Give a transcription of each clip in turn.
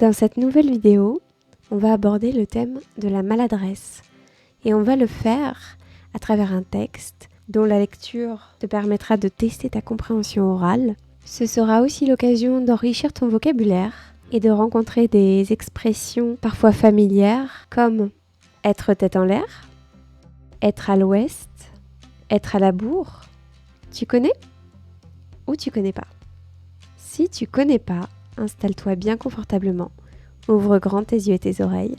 Dans cette nouvelle vidéo, on va aborder le thème de la maladresse et on va le faire à travers un texte dont la lecture te permettra de tester ta compréhension orale. Ce sera aussi l'occasion d'enrichir ton vocabulaire et de rencontrer des expressions parfois familières comme être tête en l'air, être à l'ouest, être à la bourre. Tu connais ou tu connais pas? Si tu connais pas, installe-toi bien confortablement, ouvre grand tes yeux et tes oreilles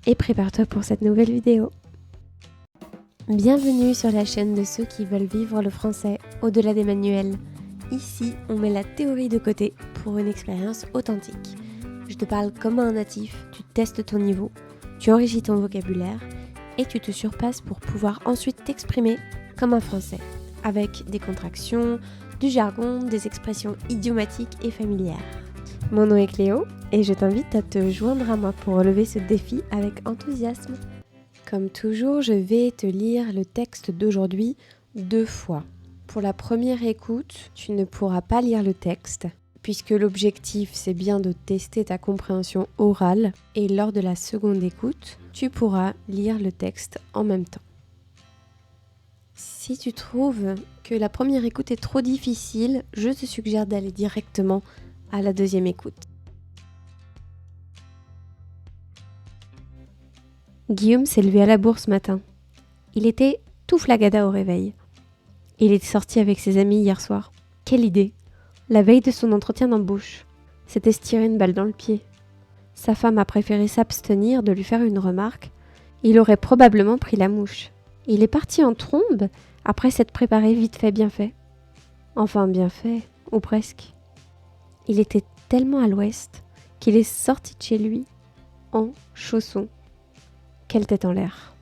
et prépare-toi pour cette nouvelle vidéo. Bienvenue sur la chaîne de ceux qui veulent vivre le français au-delà des manuels. Ici, on met la théorie de côté pour une expérience authentique. Je te parle comme un natif, tu testes ton niveau, tu enrichis ton vocabulaire et tu te surpasses pour pouvoir ensuite t'exprimer comme un français, avec des contractions, du jargon, des expressions idiomatiques et familières. Mon nom est Cléo et je t'invite à te joindre à moi pour relever ce défi avec enthousiasme. Comme toujours, je vais te lire le texte d'aujourd'hui 2 fois. Pour la première écoute, tu ne pourras pas lire le texte, puisque l'objectif c'est bien de tester ta compréhension orale, et lors de la seconde écoute, tu pourras lire le texte en même temps. Si tu trouves que la première écoute est trop difficile, je te suggère d'aller directement à la deuxième écoute. Guillaume s'est levé à la bourre ce matin. Il était tout flagada au réveil. Il est sorti avec ses amis hier soir. Quelle idée! La veille de son entretien d'embauche, s'était tiré une balle dans le pied. Sa femme a préféré s'abstenir de lui faire une remarque. Il aurait probablement pris la mouche. Il est parti en trombe après s'être préparé vite fait bien fait. Enfin bien fait, ou presque. Il était tellement à l'ouest qu'il est sorti de chez lui en chaussons. Quelle tête en l'air.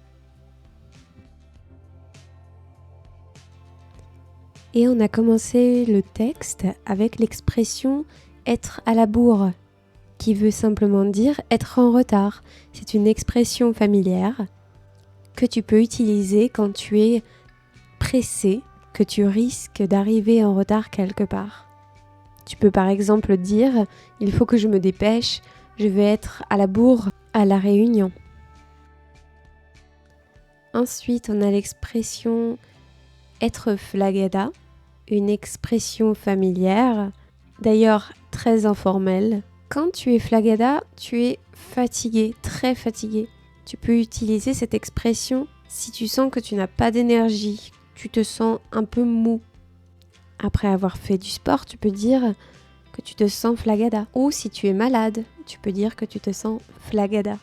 Et on a commencé le texte avec l'expression « être à la bourre », qui veut simplement dire être en retard. C'est une expression familière que tu peux utiliser quand tu es pressé, que tu risques d'arriver en retard quelque part. Tu peux par exemple dire « il faut que je me dépêche, je vais être à la bourre à la réunion ». Ensuite, on a l'expression « être flagada », une expression familière, d'ailleurs très informelle. Quand tu es flagada, tu es fatigué, très fatigué. Tu peux utiliser cette expression si tu sens que tu n'as pas d'énergie, tu te sens un peu mou. Après avoir fait du sport, tu peux dire que tu te sens flagada. Ou si tu es malade, tu peux dire que tu te sens flagada.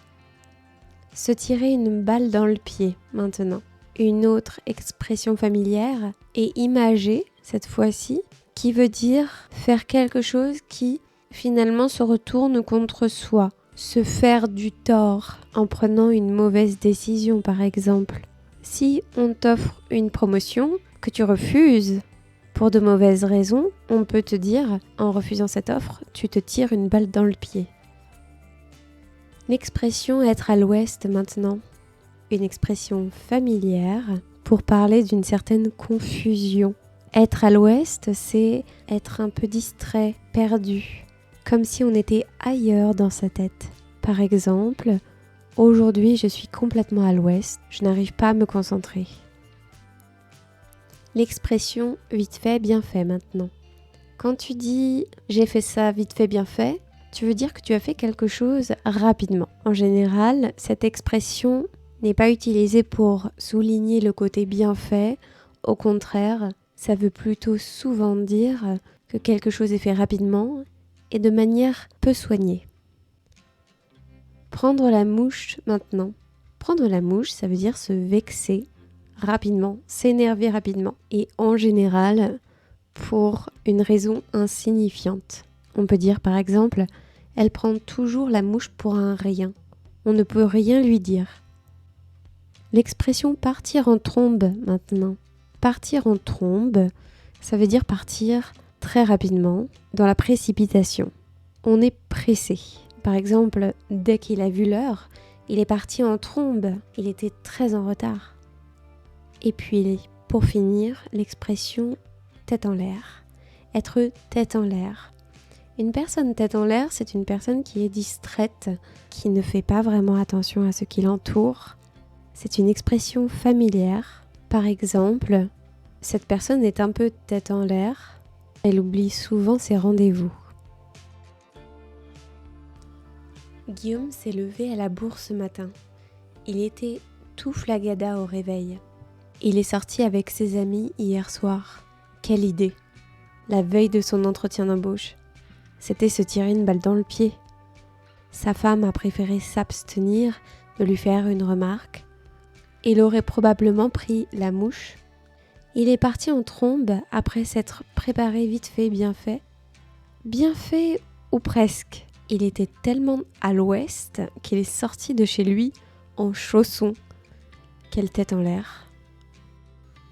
Se tirer une balle dans le pied, maintenant. Une autre expression familière est imager, cette fois-ci, qui veut dire faire quelque chose qui finalement se retourne contre soi. Se faire du tort en prenant une mauvaise décision, par exemple. Si on t'offre une promotion que tu refuses pour de mauvaises raisons, on peut te dire, en refusant cette offre, tu te tires une balle dans le pied. L'expression être à l'ouest maintenant, une expression familière pour parler d'une certaine confusion. Être à l'ouest, c'est être un peu distrait, perdu, comme si on était ailleurs dans sa tête. Par exemple, aujourd'hui je suis complètement à l'ouest, je n'arrive pas à me concentrer. L'expression vite fait, bien fait maintenant. Quand tu dis j'ai fait ça vite fait, bien fait, tu veux dire que tu as fait quelque chose rapidement. En général, cette expression n'est pas utilisée pour souligner le côté bien fait. Au contraire, ça veut plutôt souvent dire que quelque chose est fait rapidement et de manière peu soignée. Prendre la mouche maintenant. Prendre la mouche, ça veut dire se vexer rapidement, s'énerver rapidement. Et en général, pour une raison insignifiante. On peut dire par exemple, elle prend toujours la mouche pour un rien. On ne peut rien lui dire. L'expression partir en trombe maintenant. Partir en trombe, ça veut dire partir très rapidement dans la précipitation. On est pressé. Par exemple, dès qu'il a vu l'heure, il est parti en trombe. Il était très en retard. Et puis, pour finir, l'expression tête en l'air. Être tête en l'air. Une personne tête en l'air, c'est une personne qui est distraite, qui ne fait pas vraiment attention à ce qui l'entoure. C'est une expression familière. Par exemple, cette personne est un peu tête en l'air. Elle oublie souvent ses rendez-vous. Guillaume s'est levé à la bourse ce matin. Il était tout flagada au réveil. Il est sorti avec ses amis hier soir. Quelle idée! La veille de son entretien d'embauche, c'était se tirer une balle dans le pied. Sa femme a préféré s'abstenir de lui faire une remarque. Il aurait probablement pris la mouche. Il est parti en trombe après s'être préparé vite fait, bien fait. Bien fait ou presque. Il était tellement à l'ouest qu'il est sorti de chez lui en chaussons. Quelle tête en l'air.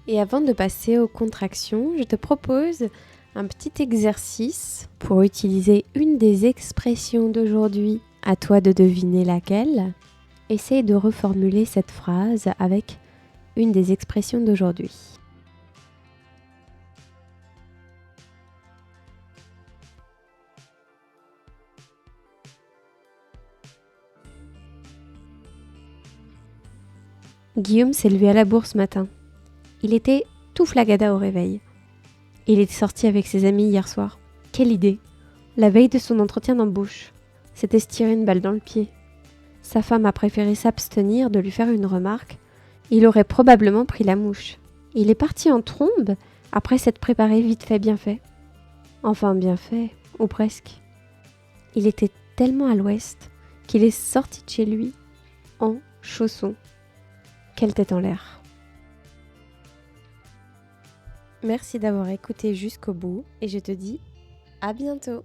Et avant de passer aux contractions, je te propose un petit exercice pour utiliser une des expressions d'aujourd'hui. À toi de deviner laquelle. Essaye de reformuler cette phrase avec une des expressions d'aujourd'hui. Guillaume s'est levé à la bourse ce matin. Il était tout flagada au réveil. Il est sorti avec ses amis hier soir. Quelle idée! La veille de son entretien d'embauche, c'était se tirer une balle dans le pied. Sa femme a préféré s'abstenir de lui faire une remarque. Il aurait probablement pris la mouche. Il est parti en trombe après s'être préparé vite fait, bien fait. Enfin, bien fait, ou presque. Il était tellement à l'ouest qu'il est sorti de chez lui en chaussons. Quelle tête en l'air. Merci d'avoir écouté jusqu'au bout et je te dis à bientôt.